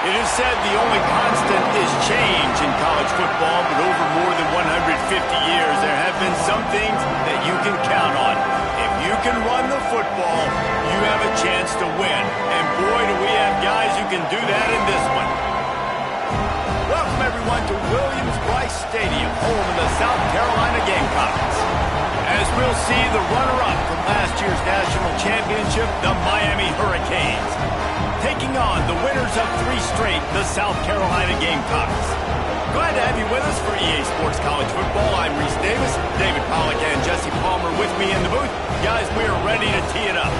It is said the only constant is change in college football, but over more than 150 years, there have been some things that you can count on. If you can run the football, you have a chance to win. And boy, do we have guys who can do that in this one. Welcome, everyone, to Williams-Brice Stadium, home of the South Carolina Gamecocks. As we'll see the runner-up from last year's national championship, the Miami Hurricanes, taking on the winners of 3 straight, the South Carolina Gamecocks. Glad to have you with us for EA Sports College Football. I'm Reese Davis, David Pollack and Jesse Palmer with me in the booth. Guys, we are ready to tee it up.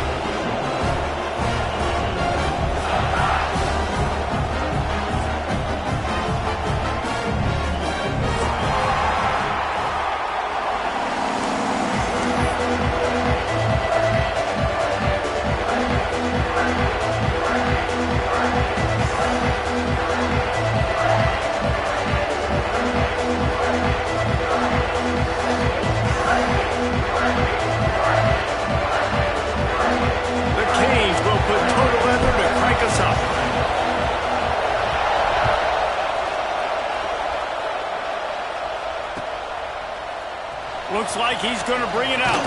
Looks like he's going to bring it out.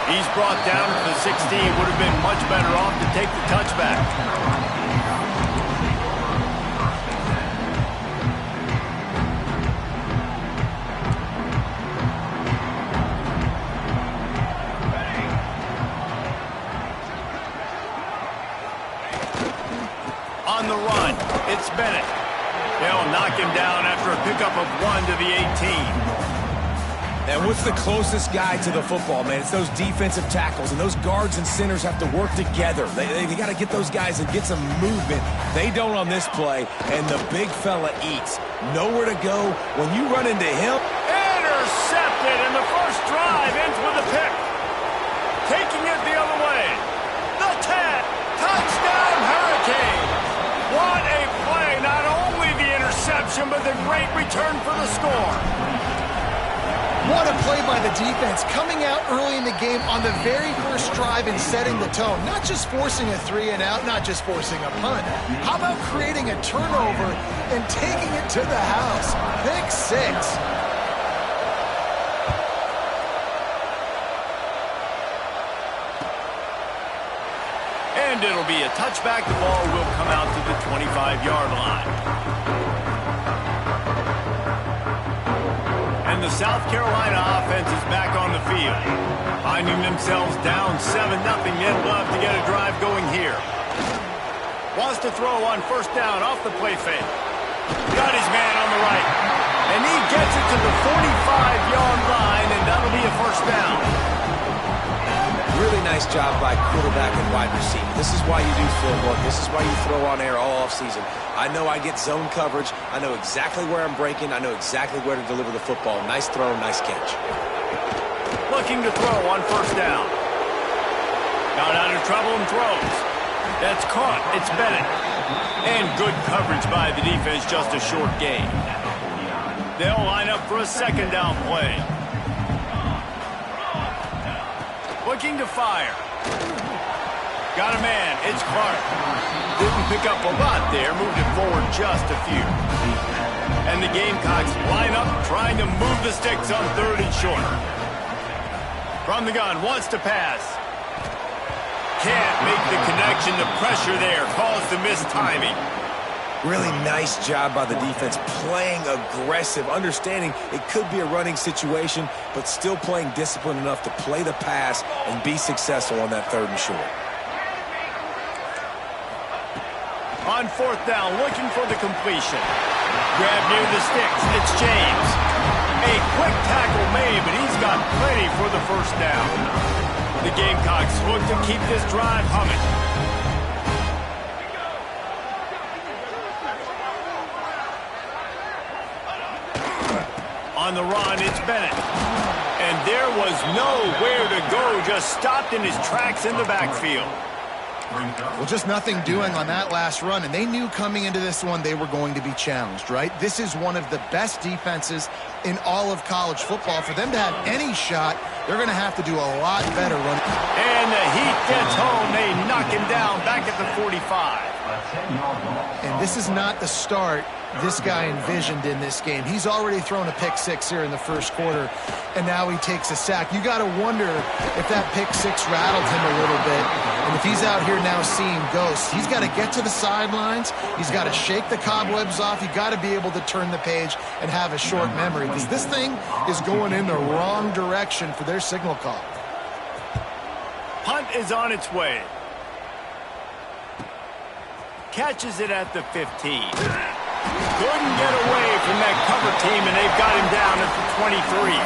He's brought down to the 16. Would have been much better off to take the touchback. On the run, it's Bennett. They'll knock him down after a pickup of 1 to the 18. And what's the closest guy to the football, man? It's those defensive tackles, and those guards and centers have to work together. They got to get those guys and get some movement. They don't on this play, and the big fella eats. Nowhere to go when you run into him. Intercepted, and the first drive ends with a pick. Taking it the other way. The 10. Touchdown, Hurricane. What a play. Not only the interception, but the great return for the score. What a play by the defense, coming out early in the game on the very first drive and setting the tone. Not just forcing a 3 and out, not just forcing a punt. How about creating a turnover and taking it to the house? Pick 6. And it'll be a touchback. The ball will come out to the 25-yard line. And the South Carolina offense is back on the field. Finding themselves down 7-0, they'd love to get a drive going here. Wants to throw on first down off the play fake. Got his man on the right. And he gets it to the 45-yard line, and that'll be a first down. Really nice job by quarterback and wide receiver. This is why you do film work. This is why you throw on air all offseason. I know I get zone coverage. I know exactly where I'm breaking. I know exactly where to deliver the football. Nice throw, nice catch. Looking to throw on first down. Got out of trouble and throws. That's caught. It's Bennett. And good coverage by the defense, just a short gain. They'll line up for a second down play. Looking to fire. Got a man. It's Clark. Didn't pick up a lot there. Moved it forward just a few. And the Gamecocks line up, trying to move the sticks on 3rd and short. From the gun, wants to pass. Can't make the connection. The pressure there caused the missed timing. Really nice job by the defense, playing aggressive, understanding it could be a running situation, but still playing disciplined enough to play the pass and be successful on that 3rd and short. On 4th down, looking for the completion. Grab near the sticks. It's James. A quick tackle made, but he's got plenty for the first down. The Gamecocks look to keep this drive humming. On the run, it's Bennett. And there was nowhere to go, just stopped in his tracks in the backfield. Well, just nothing doing on that last run, and they knew coming into this one they were going to be challenged, right? This is one of the best defenses in all of college football. For them to have any shot, they're going to have to do a lot better running. And the heat gets home. They knock him down back at at the 45. And this is not the start this guy envisioned in this game. He's already thrown a pick six here in the first quarter, and now he takes a sack. You got to wonder if that pick six rattled him a little bit. And if he's out here now seeing ghosts, he's got to get to the sidelines. He's got to shake the cobwebs off. You got to be able to turn the page and have a short memory, because this thing is going in the wrong direction for their signal call. Punt is on its way. Catches it at the 15. Couldn't get away from that cover team, and they've got him down at the 23.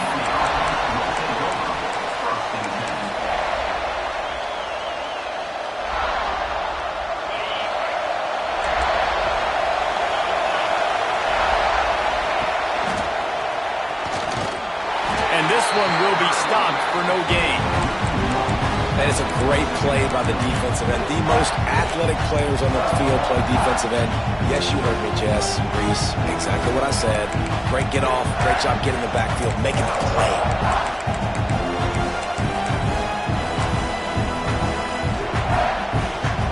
And this one will be stopped for no gain. That is a great play by the defensive end. The most athletic players on the field play defensive end. Yes, you heard me, Jess, Reese. Exactly what I said. Great get off. Great job getting the backfield, making the play.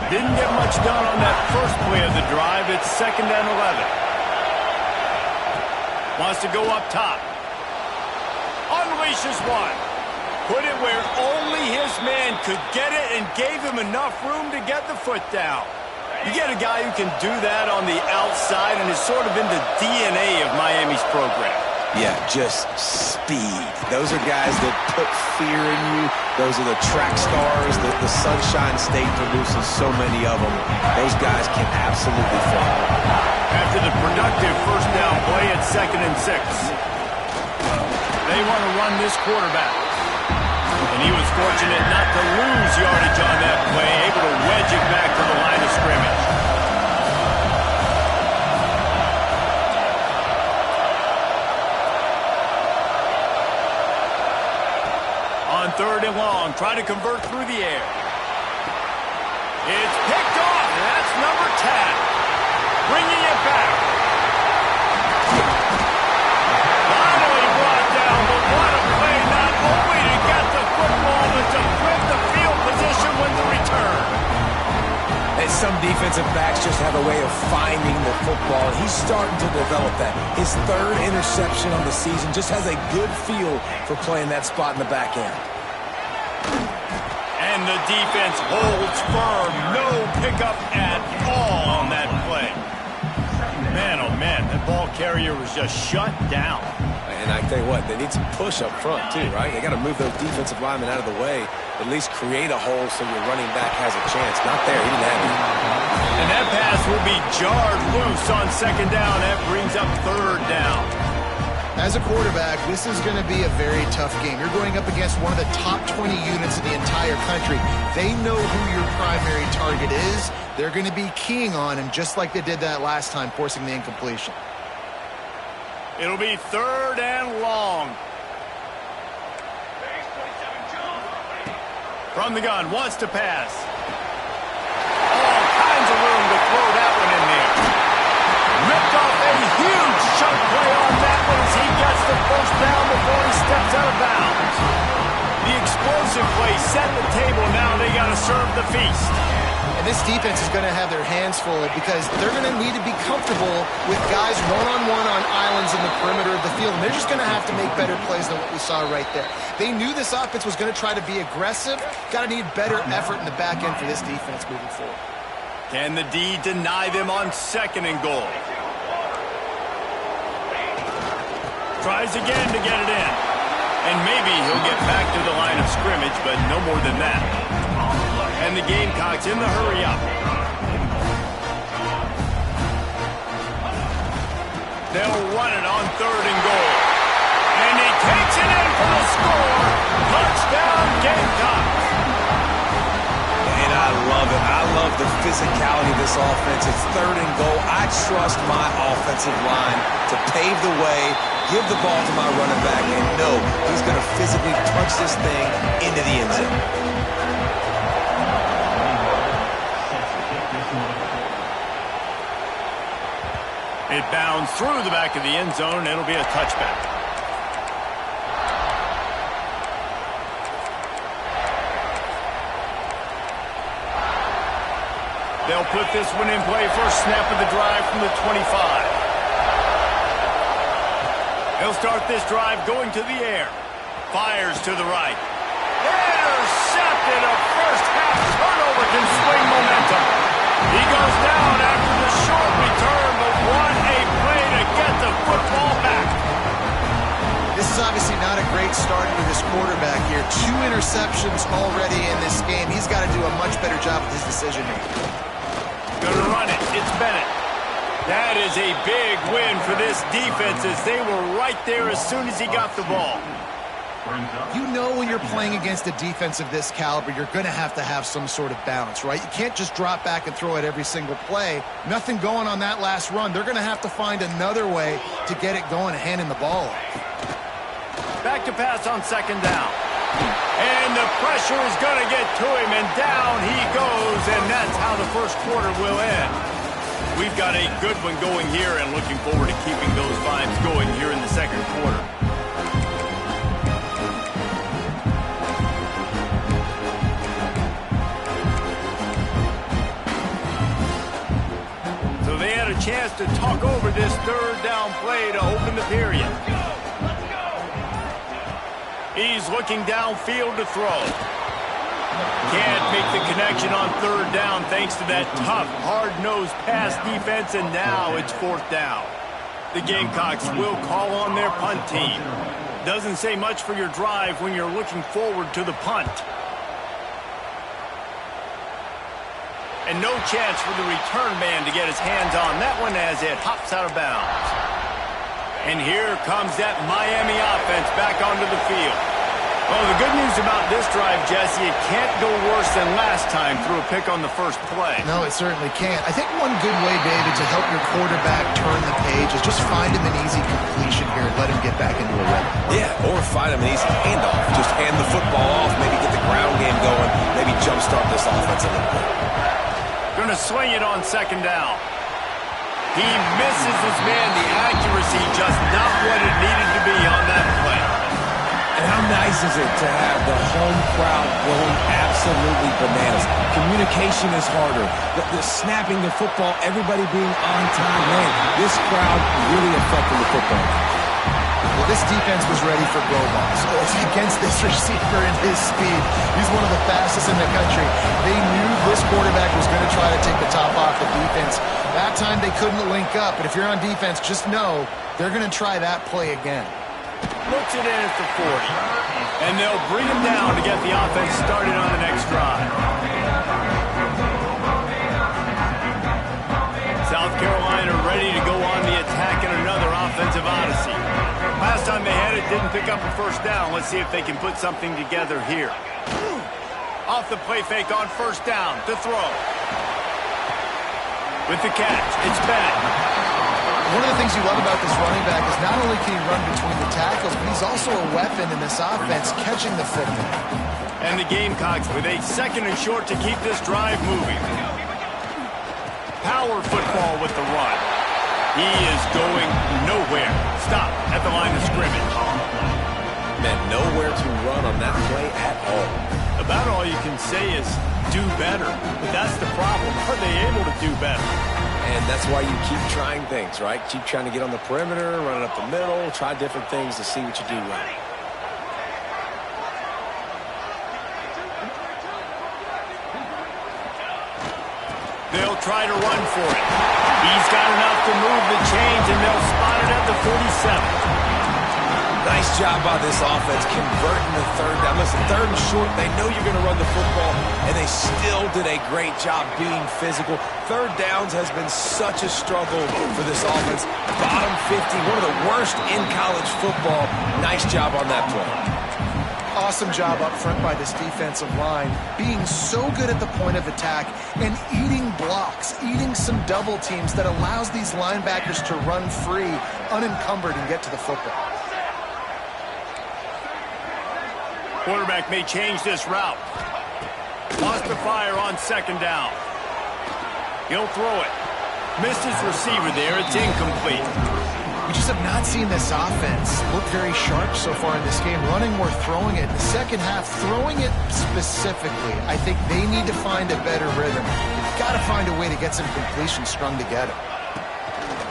Didn't get much done on that first play of the drive. It's 2nd and 11. Wants to go up top. Unleashes one. Put it where only his man could get it and gave him enough room to get the foot down. You get a guy who can do that on the outside, and it's sort of in the DNA of Miami's program. Yeah, just speed. Those are guys that put fear in you. Those are the track stars that the Sunshine State produces so many of them. Those guys can absolutely fly. After the productive first down play at 2nd and 6. They want to run this quarterback. And he was fortunate not to lose yardage on that play, able to wedge it back to the line of scrimmage. On 3rd and long, try to convert through the air. It's picked off, and that's number 10. Bringing it back. Finally brought down, but what a play, not only to get the football, but to flip the field position when the return. And some defensive backs just have a way of finding the football. He's starting to develop that. His 3rd interception of the season, just has a good feel for playing that spot in the back end. And the defense holds firm. No pickup at all on that play. Man, oh man, that ball carrier was just shut down. And I tell you what, they need some push up front too, right? They got to move those defensive linemen out of the way, at least create a hole so your running back has a chance. Not there, he didn't have it. And that pass will be jarred loose on 2nd down. That brings up 3rd down. As a quarterback, this is going to be a very tough game. You're going up against one of the top 20 units in the entire country. They know who your primary target is. They're going to be keying on him just like they did that last time, forcing the incompletion. It'll be 3rd and long. From the gun, wants to pass. All kinds of room to throw that one in there. Ripped off a huge chunk play on that one as he gets the first down before he steps out of bounds. The explosive play set the table. Now they got to serve the feast. And this defense is going to have their hands full because they're going to need to be comfortable with guys one-on-one on islands in the perimeter of the field. And they're just going to have to make better plays than what we saw right there. They knew this offense was going to try to be aggressive. Got to need better effort in the back end for this defense moving forward. Can the D deny them on 2nd and goal? Tries again to get it in. And maybe he'll get back to the line of scrimmage, but no more than that. And the Gamecocks in the hurry-up. They'll run it on 3rd and goal. And he takes it in for the score. Touchdown, Gamecocks. And I love it. I love the physicality of this offense. It's 3rd and goal. I trust my offensive line to pave the way, give the ball to my running back, and know he's going to physically punch this thing into the end zone. It bounds through the back of the end zone. It'll be a touchback. They'll put this one in play for a snap of the drive from the 25. He'll start this drive going to the air. Fires to the right. Intercepted. A first-half turnover can swing momentum. He goes down after the short return, but what a play to get the football back. This is obviously not a great start for this quarterback here. 2 interceptions already in this game. He's got to do a much better job with his decision-making. Gonna run it. It's Bennett. That is a big win for this defense as they were right there as soon as he got the ball. You know when you're playing against a defense of this caliber, you're going to have some sort of balance, right? You can't just drop back and throw it every single play. Nothing going on that last run. They're going to have to find another way to get it going and handing the ball off. Back to pass on second down. And the pressure is going to get to him, and down he goes, and that's how the first quarter will end. We've got a good one going here and looking forward to keeping those vibes going here in the second quarter. So they had a chance to talk over this third down play to open the period. He's looking downfield to throw. Can't make the connection on third down thanks to that tough, hard-nosed pass defense, and now it's fourth down. The Gamecocks will call on their punt team. Doesn't say much for your drive when you're looking forward to the punt. And no chance for the return man to get his hands on that one as it hops out of bounds. And here comes that Miami offense back onto the field. Well, the good news about this drive, Jesse, it can't go worse than last time through a pick on the first play. No, it certainly can't. I think one good way, David, to help your quarterback turn the page is just find him an easy completion here and let him get back into a rhythm. Yeah, or find him an easy handoff. Just hand the football off, maybe get the ground game going, maybe jumpstart this offense a little bit. Going to swing it on second down. He misses his man. The accuracy just not what it needed to be on that play. And how nice is it to have the home crowd going absolutely bananas? Communication is harder. The snapping the football, everybody being on time. Man, this crowd really affecting the football. Well, this defense was ready for blow balls against this receiver and his speed. He's one of the fastest in the country. They knew this quarterback was going to try to take the top off the defense. That time they couldn't link up, but if you're on defense, just know they're going to try that play again. Looks it in at the 40. And they'll bring him down to get the offense started on the next drive. South Carolina ready to go on the attack in another offensive odyssey. Last time they had it, didn't pick up a first down. Let's see if they can put something together here. Off the play fake on first down to throw. With the catch, it's Bennett. One of the things you love about this running back is not only can he run between the tackles, but he's also a weapon in this offense, catching the football. And the Gamecocks with a second and short to keep this drive moving. Power football with the run. He is going nowhere. Stop at the line of scrimmage. Man, nowhere to run on that play at all. About all you can say is do better. But that's the problem. Are they able to do better? And that's why you keep trying things, right? Keep trying to get on the perimeter, run it up the middle, try different things to see what you do right. They'll try to run for it. He's got enough to move the chains, and they'll spot it at the 47. Nice job by this offense converting the third down. Listen, third and short, they know you're going to run the football, and they still did a great job being physical. Third downs has been such a struggle for this offense. Bottom 50, one of the worst in college football. Nice job on that play. Awesome job up front by this defensive line, being so good at the point of attack and eating blocks, eating some double teams that allows these linebackers to run free, unencumbered, and get to the football. Quarterback may change this route. Lost the fire on second down. He'll throw it. Missed his receiver there. It's incomplete. We just have not seen this offense look very sharp so far in this game. Running more, throwing it. In the second half, throwing it specifically. I think they need to find a better rhythm. You've got to find a way to get some completion strung together.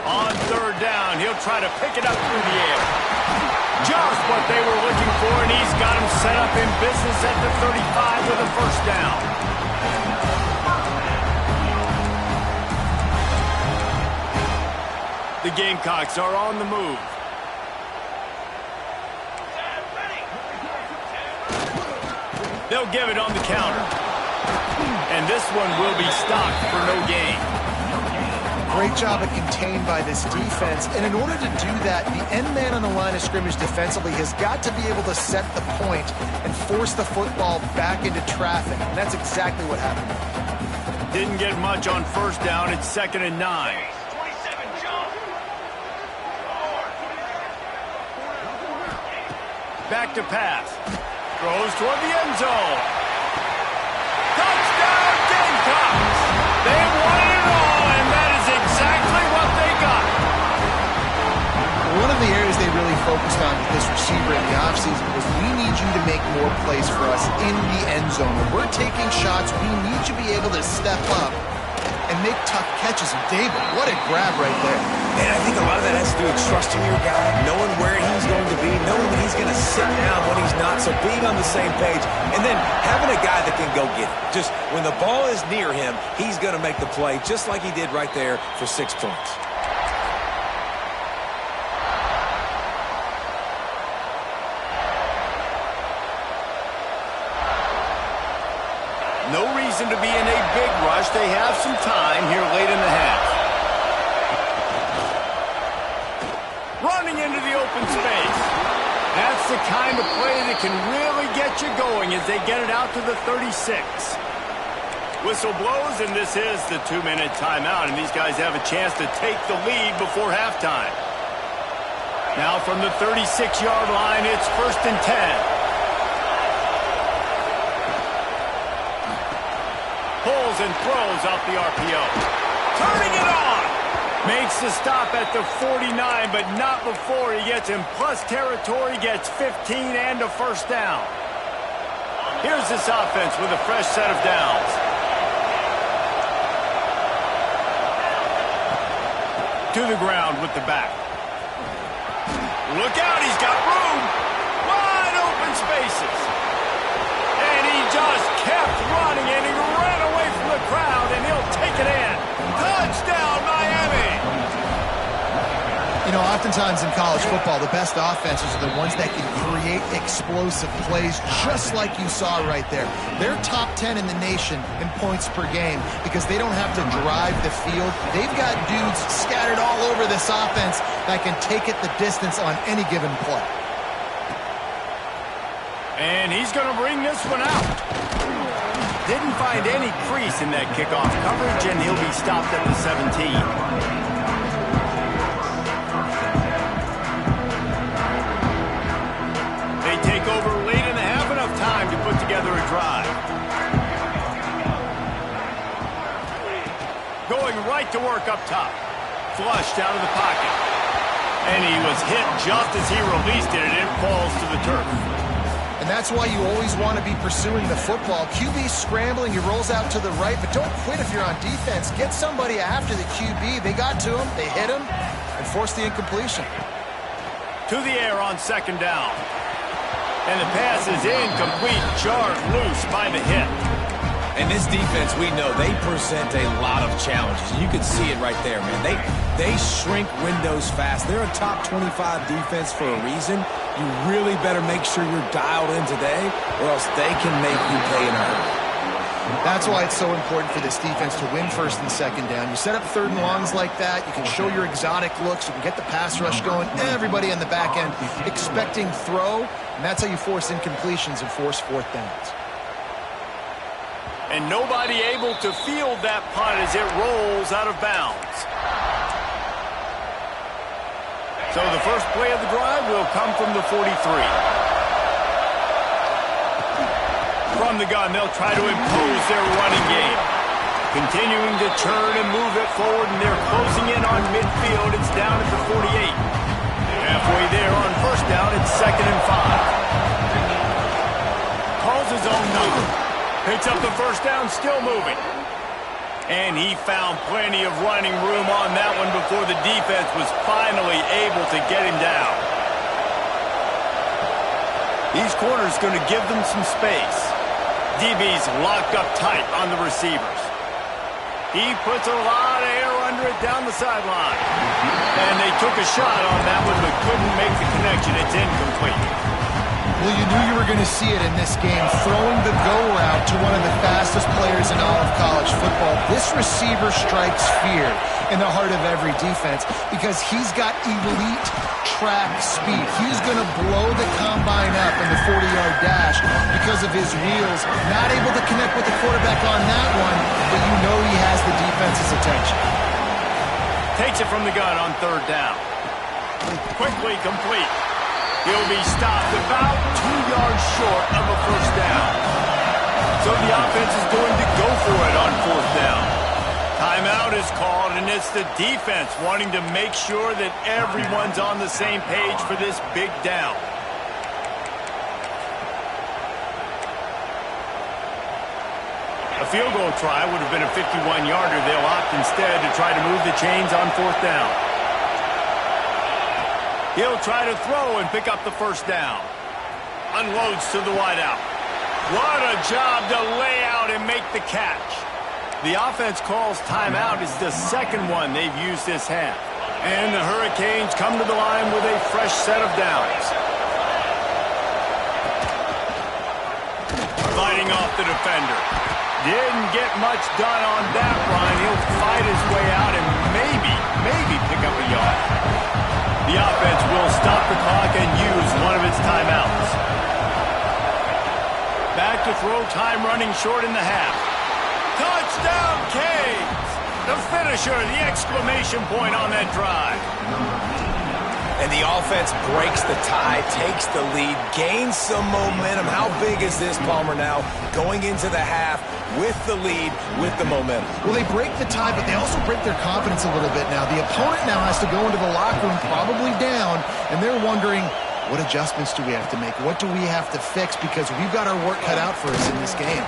On third down, he'll try to pick it up through the air. Just what they were looking for, and he's got him set up in business at the 35 with a first down. The Gamecocks are on the move. They'll give it on the counter. And this one will be stopped for no gain. Great job of contained by this defense. And in order to do that, the end man on the line of scrimmage defensively has got to be able to set the point and force the football back into traffic. And that's exactly what happened. Didn't get much on first down. It's 2nd and 9. Back to pass. Throws toward the end zone. Touchdown, Gamecocks! They wanted it all, and that is exactly what they got. One of the areas they really focused on with this receiver in the offseason was we need you to make more plays for us in the end zone. When we're taking shots, we need you to be able to step up and make tough catches. And David, what a grab right there. Man, I think a lot of that has to do with trusting your guy, knowing where he's going to be, knowing that he's going to sit down when he's not, so being on the same page, and then having a guy that can go get it. Just when the ball is near him, he's going to make the play just like he did right there for 6 points. No reason to be in a big rush. They have some time here late in the half. Running into the open space. That's the kind of play that can really get you going as they get it out to the 36. Whistle blows, and this is the 2-minute timeout, and these guys have a chance to take the lead before halftime. Now from the 36-yard line, it's 1st and 10. Pulls and throws out the RPO. Turning it on. Makes the stop at the 49, but not before he gets in plus territory, gets 15 and a first down. Here's this offense with a fresh set of downs. To the ground with the back. Look out, he's got room. Wide open spaces. And he just kept running, and he ran away from the crowd, and he'll take it in. Touchdown, Miami! You know, oftentimes in college football, the best offenses are the ones that can create explosive plays, just like you saw right there. They're top 10 in the nation in points per game because they don't have to drive the field. They've got dudes scattered all over this offense that can take it the distance on any given play. And he's going to bring this one out. Didn't find any crease in that kickoff coverage, and he'll be stopped at the 17. They take over late in the half, enough time to put together a drive. Going right to work up top. Flushed out of the pocket. And he was hit just as he released it, and it falls to the turf. And that's why you always want to be pursuing the football. QB's scrambling, he rolls out to the right, but don't quit if you're on defense. Get somebody after the QB. They got to him, they hit him, and forced the incompletion. To the air on 2nd down. And the pass is incomplete, jarred loose by the hit. And this defense, we know, they present a lot of challenges. You can see it right there, man. They shrink windows fast. They're a top 25 defense for a reason. You really better make sure you're dialed in today, or else they can make you pay in a hurry. That's why it's so important for this defense to win 1st and 2nd down. You set up 3rd and longs like that. You can show your exotic looks. You can get the pass rush going. Everybody on the back end expecting throw, and that's how you force incompletions and force 4th downs. And nobody able to field that punt as it rolls out of bounds. So the first play of the drive will come from the 43. From the gun, they'll try to impose their running game. Continuing to turn and move it forward, and they're closing in on midfield. It's down at the 48. Halfway there on 1st down, it's 2nd and 5. Calls his own number. Picks up the first down, still moving. And he found plenty of running room on that one before the defense was finally able to get him down. These corners going to give them some space. DB's locked up tight on the receivers. He puts a lot of air under it down the sideline. And they took a shot on that one but couldn't make the connection. It's incomplete. Well, you knew you were going to see it in this game, throwing the go route to one of the fastest players in all of college football. This receiver strikes fear in the heart of every defense because he's got elite track speed. He's going to blow the combine up in the 40-yard dash because of his wheels. Not able to connect with the quarterback on that one, but you know he has the defense's attention. Takes it from the gun on third down. Quickly complete. He'll be stopped about 2 yards short of a first down. So the offense is going to go for it on fourth down. Timeout is called, and it's the defense wanting to make sure that everyone's on the same page for this big down. A field goal try would have been a 51-yarder. They'll opt instead to try to move the chains on fourth down. He'll try to throw and pick up the first down. Unloads to the wideout. What a job to lay out and make the catch. The offense calls timeout. It's the second one they've used this half. And the Hurricanes come to the line with a fresh set of downs. Fighting off the defender. Didn't get much done on that run. He'll fight his way out and maybe pick up a yard. The offense will stop the clock and use one of its timeouts. Back to throw, time running short in the half. Touchdown, Canes! The finisher, the exclamation point on that drive. And the offense breaks the tie, takes the lead, gains some momentum. How big is this, Palmer, now? Going into the half with the lead, with the momentum. Well, they break the tie, but they also break their confidence a little bit now. The opponent now has to go into the locker room probably down, and they're wondering, what adjustments do we have to make? What do we have to fix? Because we've got our work cut out for us in this game.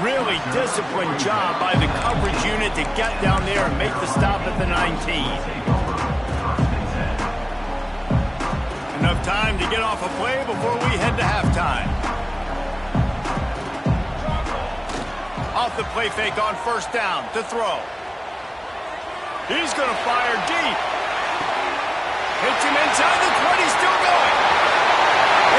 Really disciplined job by the coverage unit to get down there and make the stop at the 19. Enough time to get off a play before we head to halftime. Off the play fake on first down to throw. He's going to fire deep. Hits him inside the 20, still going.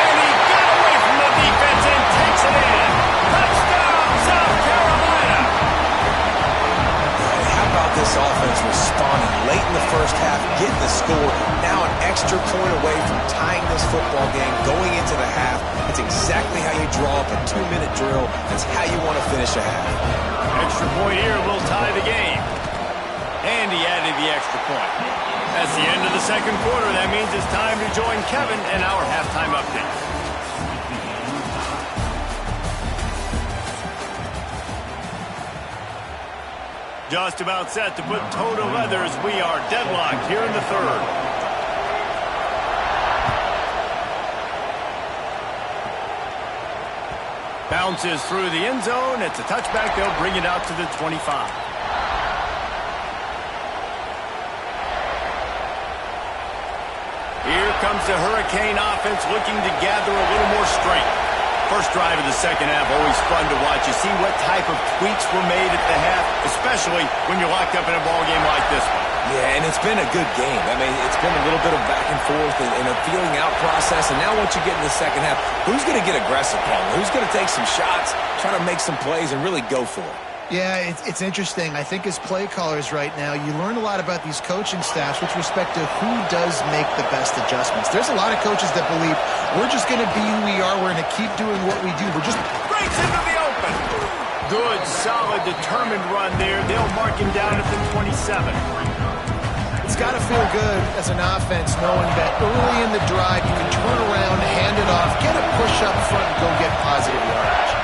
And he got away from the defense and takes it in. Touchdown, South Carolina. How about this offense responding late in the first half, getting the score, now an extra point away from tying this football game going into the half. It's exactly how you draw up a 2-minute drill. That's how you want to finish a half. Extra point here will tie the game. And he added the extra point. That's the end of the second quarter. That means it's time to join Kevin in our halftime update. Just about set to put toe to leather as we are deadlocked here in the third. Bounces through the end zone. It's a touchback. They'll bring it out to the 25. Here comes the Hurricane offense looking to gather a little more strength. First drive of the second half, always fun to watch. You see what type of tweaks were made at the half, especially when you're locked up in a ball game like this one. Yeah, and it's been a good game. I mean, it's been a little bit of back and forth and a feeling out process. And now once you get in the second half, who's going to get aggressive, Paul? Who's going to take some shots, try to make some plays, and really go for it? Yeah, it's interesting. I think as play callers right now, you learn a lot about these coaching staffs with respect to who does make the best adjustments. There's a lot of coaches that believe we're just going to be who we are. We're going to keep doing what we do. We're just breaks into the open. Good, solid, determined run there. They'll mark him down at the 27. It's got to feel good as an offense knowing that early in the drive you can turn around, hand it off, get a push up front, and go get positive yardage.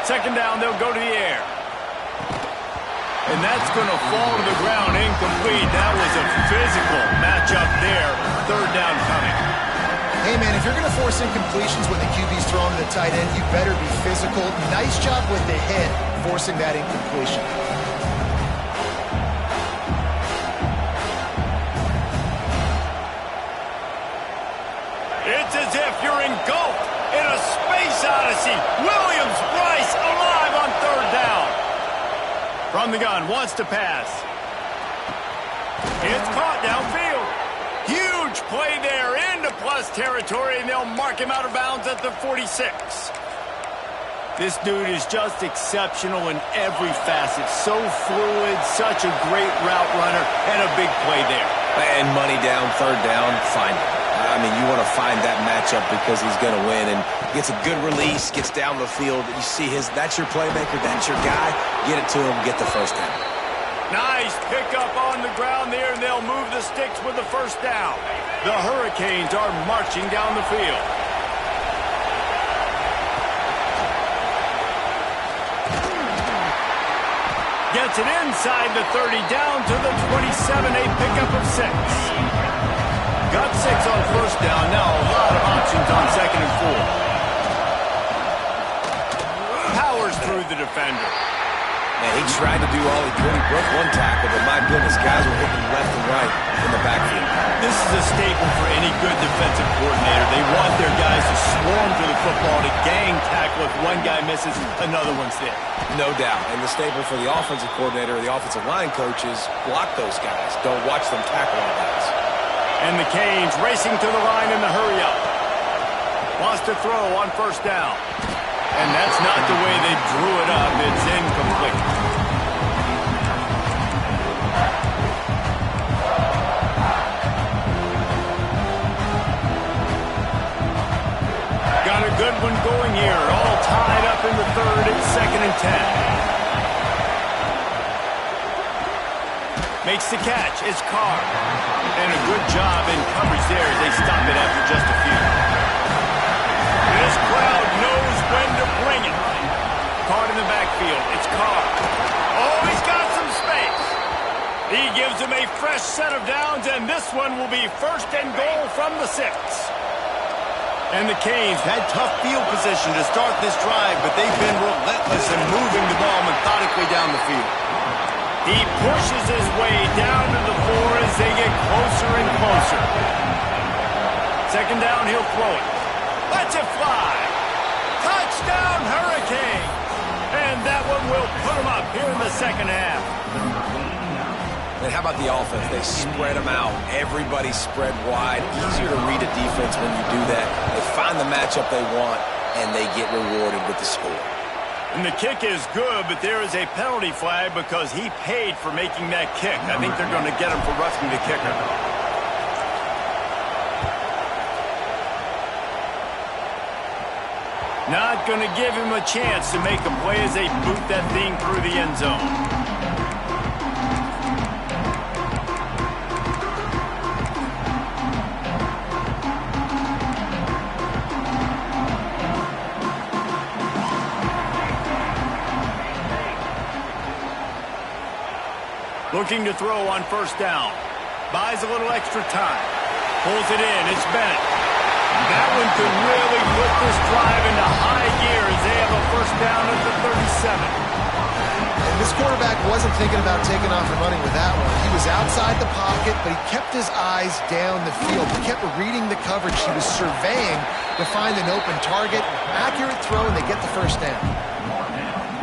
Second down, they'll go to the air. And that's going to fall to the ground incomplete. That if you're going to force incompletions when the QB's throwing to the tight end, you better be physical. Nice job with the hit, forcing that incompletion. It's as if you're engulfed in a space odyssey. Williams-Brice alive on third down. From the gun, wants to pass. It's caught downfield. Huge play there into plus territory, and they'll mark him out of bounds at the 46. This dude is just exceptional in every facet. So fluid, such a great route runner, and a big play there. And money down, third down, find it. I mean, you want to find that matchup because he's going to win, and gets a good release, gets down the field. You see that's your playmaker, that's your guy. Get it to him, get the first down. Nice pickup on the ground there, and they'll move the sticks with the first down. The Hurricanes are marching down the field. Gets it inside the 30, down to the 27, a pickup of 6. Got 6 on first down. Now a lot of options on second and 4. Powers through the defender. Man, he tried to do all he could. He broke one tackle, but my goodness, guys were hitting left and right in the backfield. This is a staple for any good defensive coordinator. They want their guys to swarm to the football, to gang tackle. If one guy misses, another one's there. No doubt. And the staple for the offensive coordinator or the offensive line coach is block those guys. Don't watch them tackle our guys. And the Canes racing to the line in the hurry-up. Wants to throw on first down. And that's not the way they drew it up. It's incomplete. Got a good one going here. All tied up in the third. It's second and 10. Makes the catch. It's Carr. And a good job in coverage there as they stop it after just a few. This crowd knows when to bring it. Caught in the backfield. It's Carr. Oh, he's got some space. He gives him a fresh set of downs, and this one will be first and goal from the 6. And the Canes had tough field position to start this drive, but they've been relentless in moving the ball methodically down the field. He pushes his way down to the 4 as they get closer and closer. Second down, he'll throw it. Lets it fly. Touchdown, Hurricane. And that one will put them up here in the second half. And how about the offense? They spread them out. Everybody spread wide. Easier to read a defense when you do that. They find the matchup they want, and they get rewarded with the score. And the kick is good, but there is a penalty flag because he paid for making that kick. I think they're going to get him for roughing the kicker. Not going to give him a chance to make a play as they boot that thing through the end zone. Looking to throw on first down. Buys a little extra time. Pulls it in. It's Bennett. That one could really put this drive into high gear as they have a first down at the 37. And this quarterback wasn't thinking about taking off and running with that one. He was outside the pocket, but he kept his eyes down the field. He kept reading the coverage. He was surveying to find an open target. Accurate throw, and they get the first down.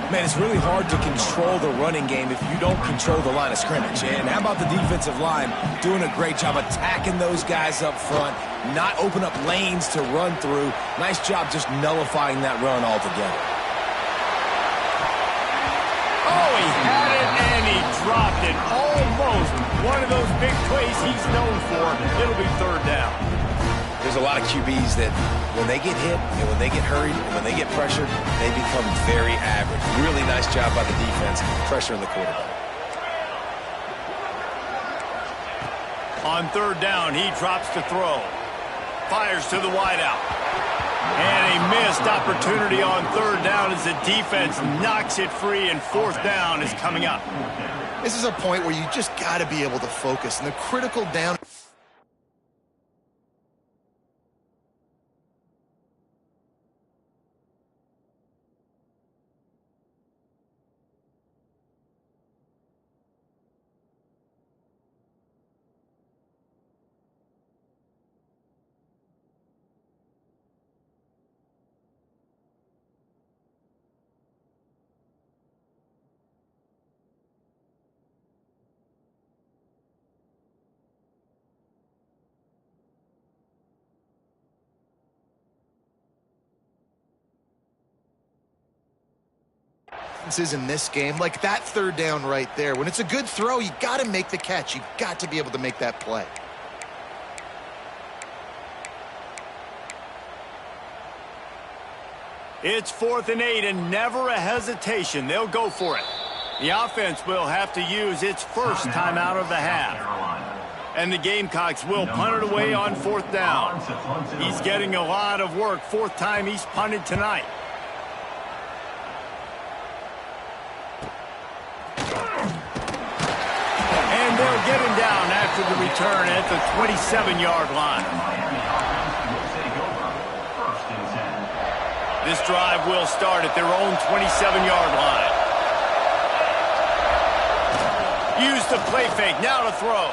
Man, it's really hard to control the running game if you don't control the line of scrimmage. And how about the defensive line doing a great job attacking those guys up front, not open up lanes to run through. Nice job just nullifying that run altogether. Oh, he had it and he dropped it. Almost one of those big plays he's known for. It'll be third down. There's a lot of QBs that when they get hit and when they get hurried and when they get pressured, they become very average. Really nice job by the defense pressuring the quarterback. On third down, he drops to throw. Fires to the wideout. And a missed opportunity on third down as the defense knocks it free, and fourth down is coming up. This is a point where you just got to be able to focus. And the critical down instances in this game, like that third down right there. When it's a good throw, you got to make the catch. You got to be able to make that play. It's 4th and 8 and never a hesitation. They'll go for it. The offense will have to use its first timeout of the half. And the Gamecocks will punt it away on 4th down. He's getting a lot of work. 4th time he's punted tonight. And they'll get him down after the return at the 27-yard line. This drive will start at their own 27-yard line. Use the play fake, now to throw.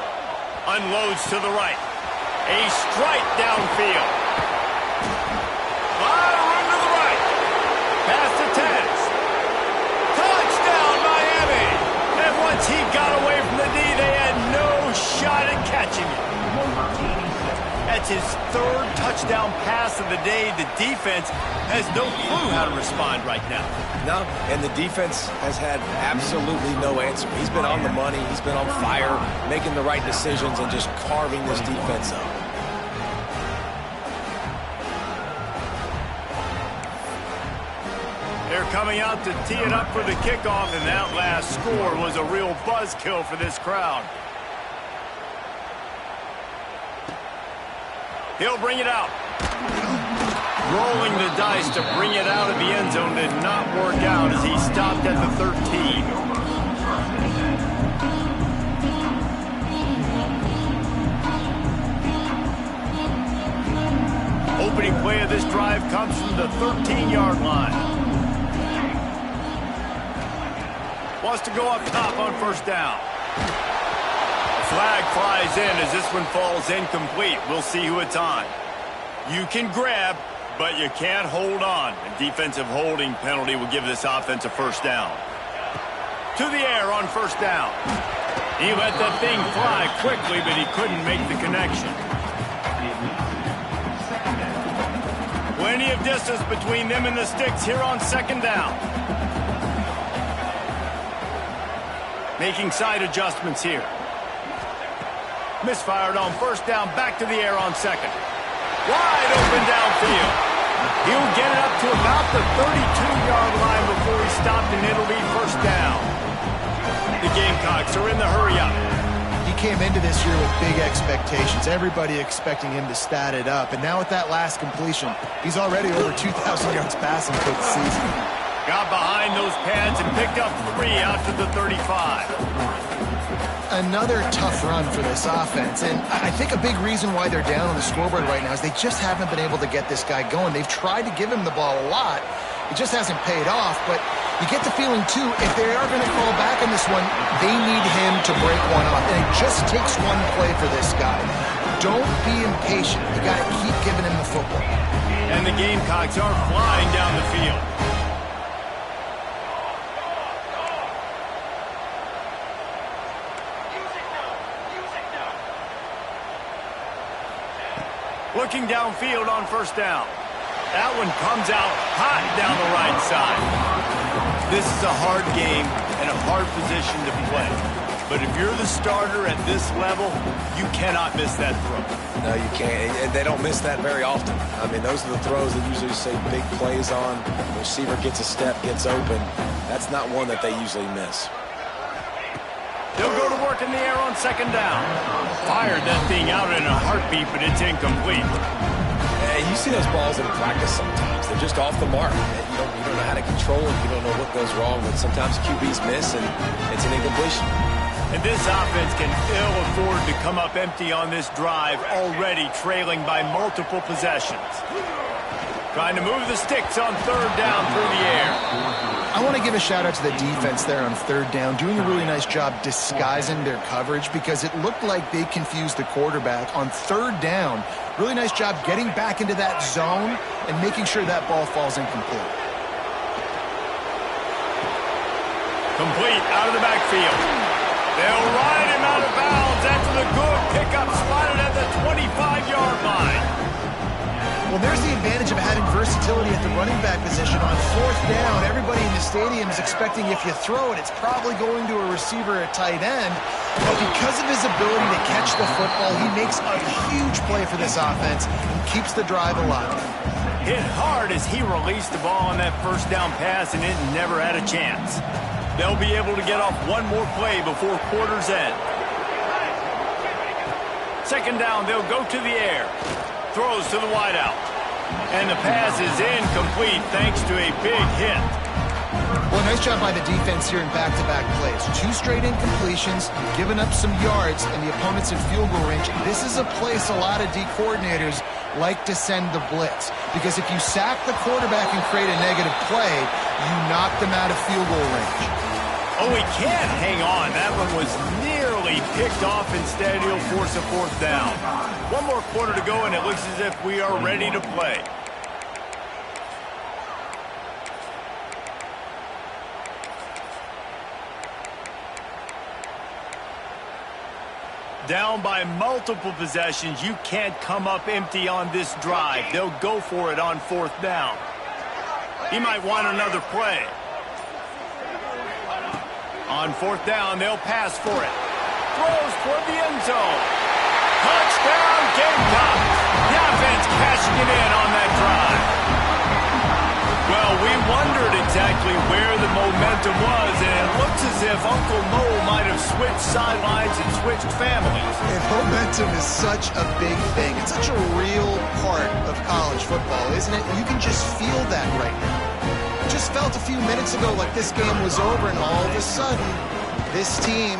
Unloads to the right. A strike downfield. Lot of room to the right. Pass to Taz. Touchdown, Miami. And once he got away from the knee, they had no shot at catching it. That's his 3rd touchdown pass of the day. The defense has no clue how to respond right now. No, and the defense has had absolutely no answer. He's been on the money. He's been on fire, making the right decisions and just carving this defense up. They're coming out to tee it up for the kickoff, and that last score was a real buzzkill for this crowd. He'll bring it out. Rolling the dice to bring it out of the end zone did not work out as he stopped at the 13. Opening play of this drive comes from the 13-yard line. Wants to go up top on 1st down. Flag flies in as this one falls incomplete. We'll see who it's on. You can grab, but you can't hold on. A defensive holding penalty will give this offense a 1st down. To the air on 1st down. He let that thing fly quickly, but he couldn't make the connection. Plenty of distance between them and the sticks here on 2nd down. Making side adjustments here. Misfired on 1st down, back to the air on 2nd. Wide open downfield. He'll get it up to about the 32-yard line before he stopped, and it'll be 1st down. The Gamecocks are in the hurry-up. He came into this year with big expectations. Everybody expecting him to stat it up. And now with that last completion, he's already over 2,000 yards passing for the season. Got behind those pads and picked up 3 out to the 35. Another tough run for this offense, and I think a big reason why they're down on the scoreboard right now is they just haven't been able to get this guy going. They've tried to give him the ball a lot. It just hasn't paid off, but you get the feeling, too, if they are going to fall back in this one, they need him to break one off, and it just takes one play for this guy. Don't be impatient. You got to keep giving him the football. And the Gamecocks are flying down the field. Looking downfield on 1st down. That one comes out hot down the right side. This is a hard game and a hard position to play. But if you're the starter at this level, you cannot miss that throw. No, you can't. And they don't miss that very often. I mean, those are the throws that usually say big plays on. The receiver gets a step, gets open. That's not one that they usually miss. They'll go to work in the air on 2nd down. Fired that thing out in a heartbeat, but it's incomplete. And you see those balls in practice sometimes. They're just off the mark. You don't know how to control it. You don't know what goes wrong. But sometimes QBs miss, and it's an incompletion. And this offense can ill afford to come up empty on this drive, already trailing by multiple possessions. Trying to move the sticks on 3rd down through the air. I want to give a shout out to the defense there on 3rd down, doing a really nice job disguising their coverage because it looked like they confused the quarterback on 3rd down. Really nice job getting back into that zone and making sure that ball falls incomplete. Complete out of the backfield. They'll ride him out of bounds after the good pickup spotted at the 25-yard line. Well, there's the advantage of having versatility at the running back position. On fourth down, everybody in the stadium is expecting if you throw it, it's probably going to a receiver at tight end. But because of his ability to catch the football, he makes a huge play for this offense and keeps the drive alive. Hit hard as he released the ball on that first down pass, and it never had a chance. They'll be able to get off one more play before quarter's end. Second down, they'll go to the air. Throws to the wideout. And the pass is incomplete thanks to a big hit. Well, nice job by the defense here in back-to-back plays. 2 straight incompletions, giving up some yards, and the opponent's in field goal range. This is a place a lot of D coordinators like to send the blitz. Because if you sack the quarterback and create a negative play, you knock them out of field goal range. Oh, he can't hang on. That one was nearly picked off. Instead, he'll force a fourth down. One more quarter to go, and it looks as if we are ready to play. Down by multiple possessions, you can't come up empty on this drive. They'll go for it on fourth down. He might want another play. On fourth down, they'll pass for it. Throws toward the end zone. Touchdown, Gamecocks. The offense cashing it in on that drive. Well, we wondered exactly where the momentum was, and it looks as if Uncle Mo might have switched sidelines and switched families. And momentum is such a big thing. It's such a real part of college football, isn't it? You can just feel that right now. Just felt a few minutes ago like this game was over, and all of a sudden, this team,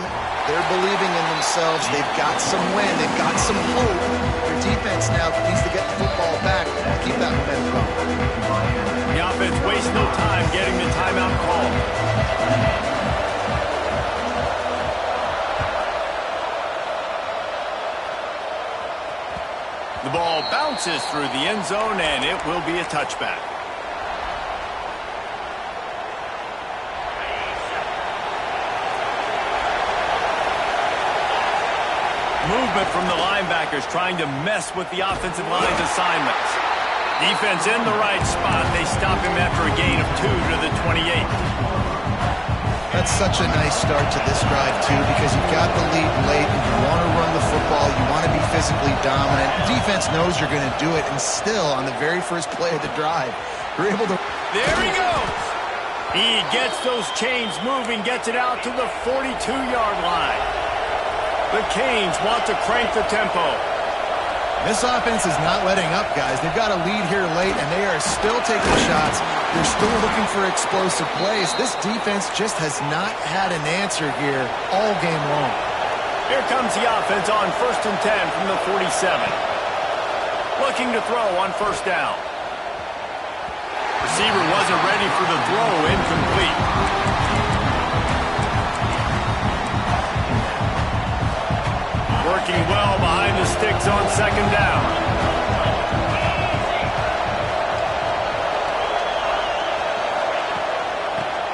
they're believing in themselves. They've got some wind. They've got some hope. Their defense now needs to get the football back and keep that momentum going. The offense wastes no time getting the timeout call. The ball bounces through the end zone, and it will be a touchback. Movement from the linebackers trying to mess with the offensive line's assignments. Defense in the right spot. They stop him after a gain of 2 to the 28. That's such a nice start to this drive, too, because you've got the lead late. You want to run the football. You want to be physically dominant. Defense knows you're going to do it, and still, on the very first play of the drive, you're able to... There he goes! He gets those chains moving, gets it out to the 42-yard line. The Canes want to crank the tempo. This offense is not letting up, guys. They've got a lead here late, and they are still taking shots. They're still looking for explosive plays. This defense just has not had an answer here all game long. Here comes the offense on 1st and 10 from the 47. Looking to throw on first down. Receiver wasn't ready for the throw, incomplete. Working well behind the sticks on second down.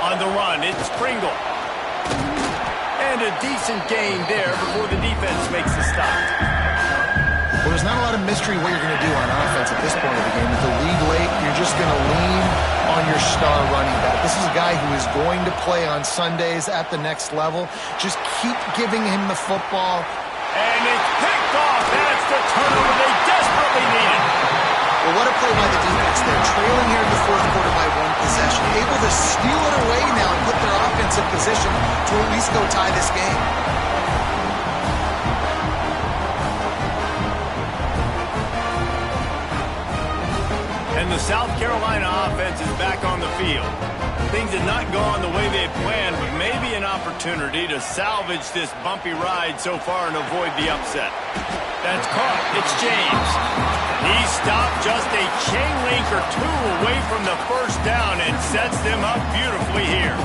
On the run, it's Pringle. And a decent gain there before the defense makes the stop. Well, there's not a lot of mystery what you're going to do on offense at this point of the game. With the lead late, you're just going to lean on your star running back. This is a guy who is going to play on Sundays at the next level. Just keep giving him the football. And it's picked off. That's the turnover they desperately needed. Well, what a play by the defense there. Trailing here in the fourth quarter by 1 possession. Able to steal it away now and put their offense in position to at least go tie this game. And the South Carolina offense is back on the field. Things had not gone the way they had planned, but maybe an opportunity to salvage this bumpy ride so far and avoid the upset. That's caught. It's James. He stopped just a chain link or 2 away from the first down and sets them up beautifully here.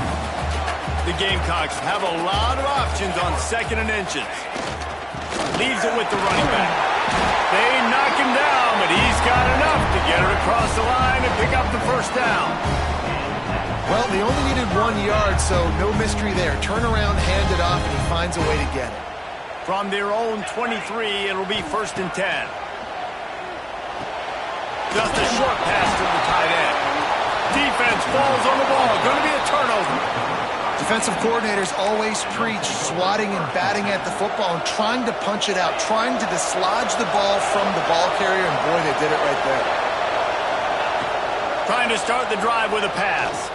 The Gamecocks have a lot of options on 2nd and inches. Leaves it with the running back. They knock him down, but he's got enough to get it across the line and pick up the first down. Well, they only needed 1 yard, so no mystery there. Turn around, hand it off, and he finds a way to get it. From their own 23, it'll be 1st and 10. Just a short pass to the tight end. Defense falls on the ball. Going to be a turnover. Defensive coordinators always preach swatting and batting at the football and trying to punch it out, trying to dislodge the ball from the ball carrier, and boy, they did it right there. Trying to start the drive with a pass.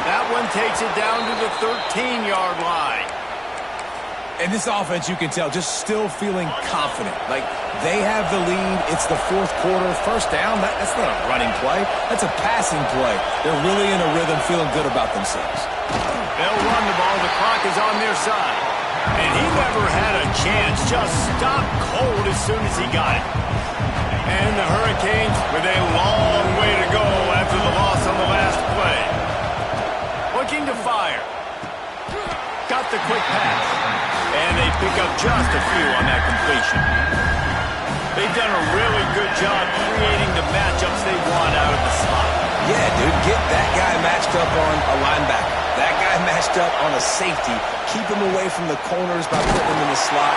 That one takes it down to the 13-yard line. And this offense, you can tell, just still feeling confident. Like, they have the lead. It's the fourth quarter. First down, that's not a running play. That's a passing play. They're really in a rhythm, feeling good about themselves. They'll run the ball. The clock is on their side. And he never had a chance. Just stopped cold as soon as he got it. And the Hurricanes with a long way to go after the loss on the last play. Looking to fire. Got the quick pass. And they pick up just a few on that completion. They've done a really good job creating the matchups they want out of the slot. Yeah, dude, get that guy matched up on a linebacker. That guy matched up on a safety. Keep him away from the corners by putting him in the slot.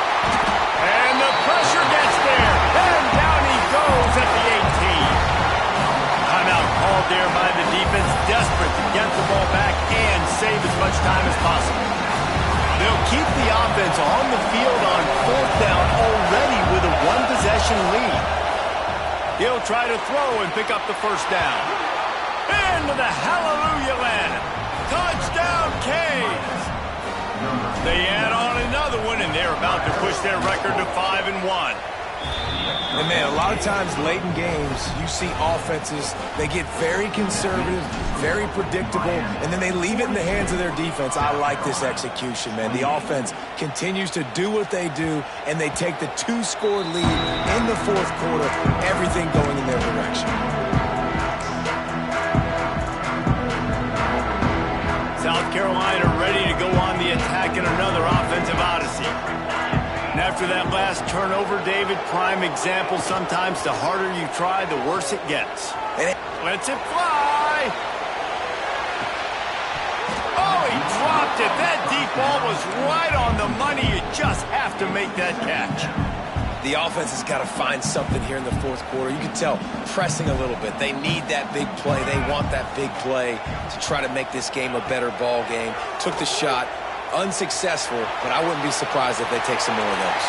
And the pressure gets there. And down he goes at the 18. Timeout called there by the defense, desperate to get the ball back and save as much time as possible. They'll keep the offense on the field on fourth down already with a one-possession lead. He'll try to throw and pick up the first down. Into the hallelujah land. Touchdown, Canes! They add on another one, and they're about to push their record to 5-1. And, man, a lot of times late in games, you see offenses, they get very conservative, very predictable, and then they leave it in the hands of their defense. I like this execution, man. The offense continues to do what they do, and they take the two-score lead in the fourth quarter, everything going in their direction. South Carolina ready to go on the attack in another offensive odyssey. And after that last turnover, David, prime example, sometimes the harder you try, the worse it gets. Lets it fly. Oh, he dropped it. That deep ball was right on the money. You just have to make that catch. The offense has got to find something here in the fourth quarter. You can tell pressing a little bit. They need that big play. They want that big play to try to make this game a better ball game. Took the shot. Unsuccessful, but I wouldn't be surprised if they take some more of those.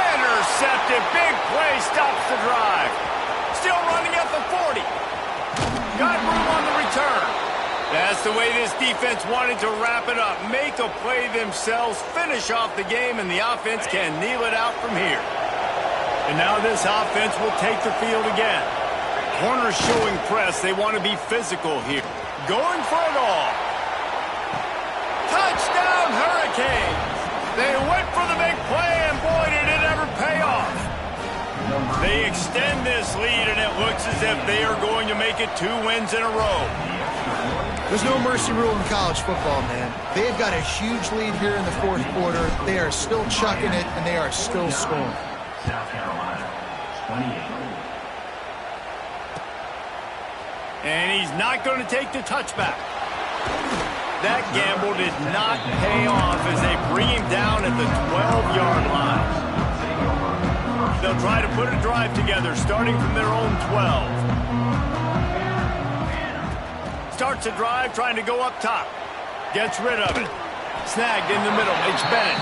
Intercepted. Big play stops the drive. Still running at the 40. Got room on the return. That's the way this defense wanted to wrap it up. Make a play themselves, finish off the game, and the offense can kneel it out from here. And now this offense will take the field again. Corners showing press. They want to be physical here. Going for it all. Touchdown, Hurricanes! They went for the big play, and boy, did it ever pay off. They extend this lead, and it looks as if they are going to make it 2 wins in a row. There's no mercy rule in college football, man. They've got a huge lead here in the fourth quarter. They are still chucking it, and they are still scoring. South Carolina, 28. And he's not going to take the touchback. That gamble did not pay off as they bring him down at the 12-yard line. They'll try to put a drive together, starting from their own 12. Starts a drive, trying to go up top. Gets rid of it. Snagged in the middle. It's Bennett.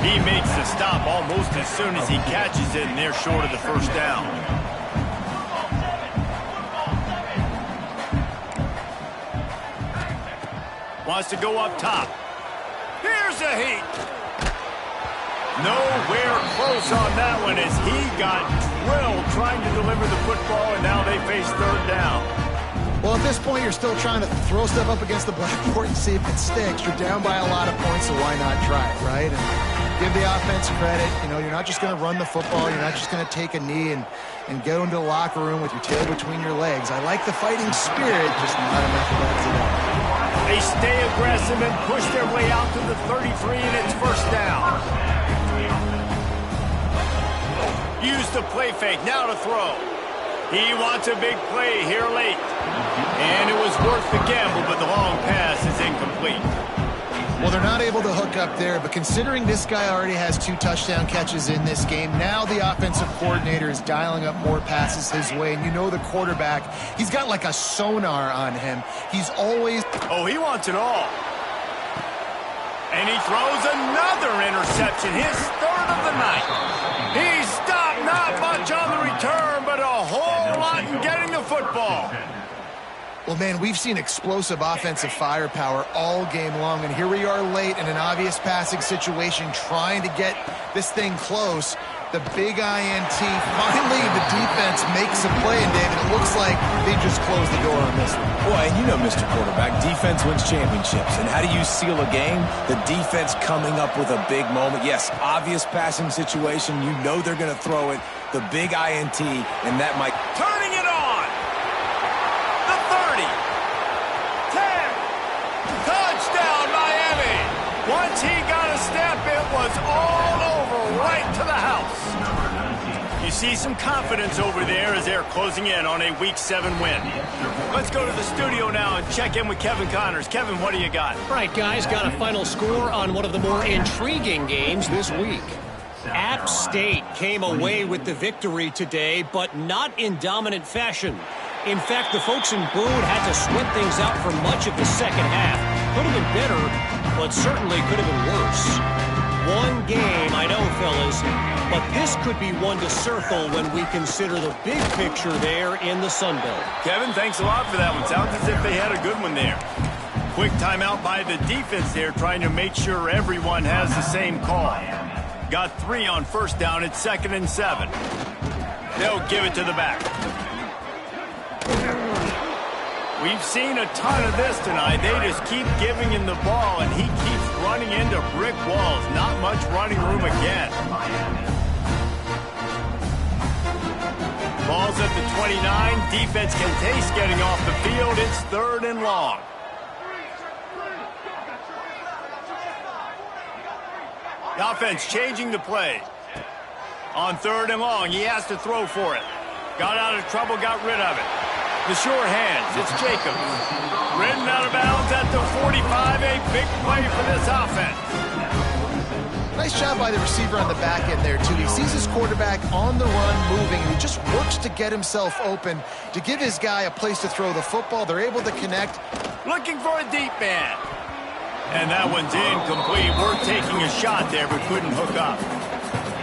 He makes the stop almost as soon as he catches it, and they're short of the first down. Wants to go up top. Here's a heat. Nowhere close on that one as he got drilled trying to deliver the football, and now they face third down. Well, at this point, you're still trying to throw stuff up against the blackboard and see if it sticks. You're down by a lot of points, so why not try it, right? And give the offense credit. You know, you're not just going to run the football. You're not just going to take a knee and go into the locker room with your tail between your legs. I like the fighting spirit, just not enough of that today. They stay aggressive and push their way out to the 33, and it's first down. Use the play fake, now to throw. He wants a big play here late. And it was worth the gamble, but the long pass is incomplete. Well, they're not able to hook up there, but considering this guy already has 2 touchdown catches in this game, now the offensive coordinator is dialing up more passes his way, and you know the quarterback, he's got like a sonar on him. He's always... Oh, he wants it all. And he throws another interception, his 3rd of the night. He stopped not much on the return, but a whole lot in getting the football. Well, man, we've seen explosive offensive firepower all game long, and here we are late in an obvious passing situation trying to get this thing close. The big INT, finally the defense makes a play, and David, it looks like they just closed the door on this one. Boy, and you know, Mr. Quarterback, defense wins championships. And how do you seal a game? The defense coming up with a big moment. Yes, obvious passing situation. You know they're going to throw it. The big INT, and that might... Turning it on. The 30. 10. Touchdown, Miami. Once he got a step, it was all over, right to the house. You see some confidence over there as they're closing in on a Week 7 win. Let's go to the studio now and check in with Kevin Connors. Kevin, what do you got? All right, guys, got a final score on one of the more intriguing games this week. App State came away with the victory today, but not in dominant fashion. In fact, the folks in Boone had to sweat things out for much of the second half. Could have been better, but certainly could have been worse. One game, I know, fellas, but this could be one to circle when we consider the big picture there in the Sun Belt. Kevin, thanks a lot for that one. Sounds as if they had a good one there. Quick timeout by the defense there, trying to make sure everyone has the same call. Got 3 on first down. It's 2nd and 7. They'll give it to the back. We've seen a ton of this tonight. They just keep giving him the ball, and he keeps running into brick walls. Not much running room again. Ball's at the 29. Defense can taste getting off the field. It's 3rd and long. The offense changing the play. On 3rd and long, he has to throw for it. Got out of trouble, got rid of it. The sure hands, it's Jacobs. Ridden out of bounds at the 45, a big play for this offense. Nice job by the receiver on the back end there, too. He sees his quarterback on the run moving, and he just works to get himself open to give his guy a place to throw the football. They're able to connect. Looking for a deep man. And that one's incomplete. We're taking a shot there, but couldn't hook up.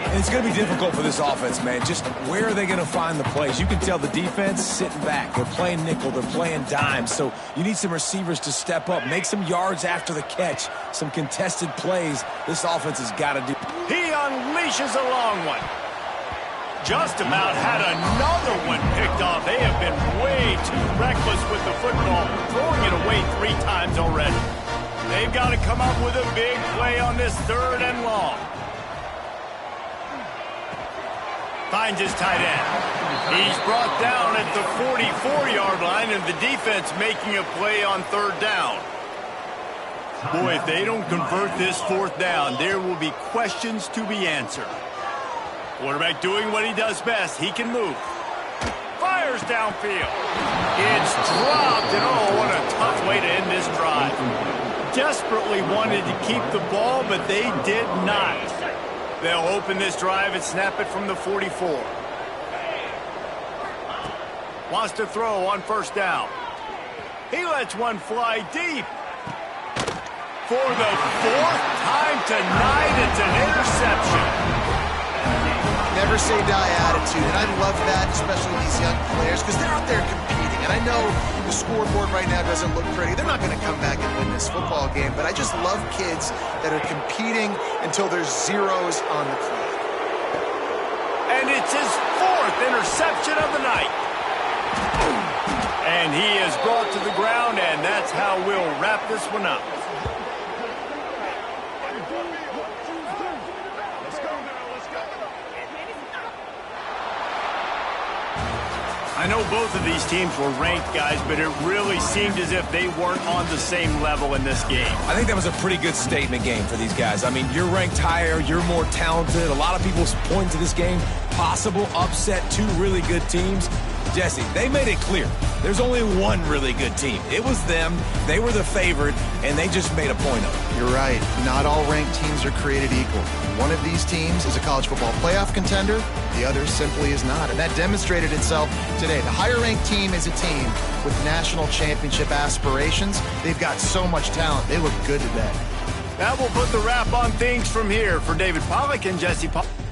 And it's going to be difficult for this offense, man. Just where are they going to find the plays? You can tell the defense sitting back. They're playing nickel. They're playing dime. So you need some receivers to step up, make some yards after the catch, some contested plays. This offense has got to do. He unleashes a long one. Just about had another one picked off. They have been way too reckless with the football, throwing it away 3 times already. They've got to come up with a big play on this 3rd and long. Finds his tight end. He's brought down at the 44-yard line, and the defense making a play on 3rd down. Boy, if they don't convert this 4th down, there will be questions to be answered. Quarterback doing what he does best. He can move. Fires downfield. It's dropped, and oh, what a tough way to end this drive. Desperately wanted to keep the ball, but they did not. They'll open this drive and snap it from the 44. Wants to throw on 1st down. He lets one fly deep. For the 4th time tonight, it's an interception. Never say die attitude, and I love that, especially these young players, because they're out there competing. And I know the scoreboard right now doesn't look pretty. They're not going to come back and win this football game, but I just love kids that are competing until there's zeros on the clock. And it's his 4th interception of the night. And he is brought to the ground, and that's how we'll wrap this one up. I know both of these teams were ranked, guys, but it really seemed as if they weren't on the same level in this game. I think that was a pretty good statement game for these guys. I mean, you're ranked higher, you're more talented. A lot of people point to this game, possible upset, 2 really good teams. Jesse, they made it clear. There's only one really good team. It was them. They were the favorite, and they just made a point of it. You're right. Not all ranked teams are created equal. One of these teams is a college football playoff contender. The other simply is not. And that demonstrated itself today. The higher-ranked team is a team with national championship aspirations. They've got so much talent. They look good today. That will put the wrap on things from here. For David Pollack and Jesse Pollack.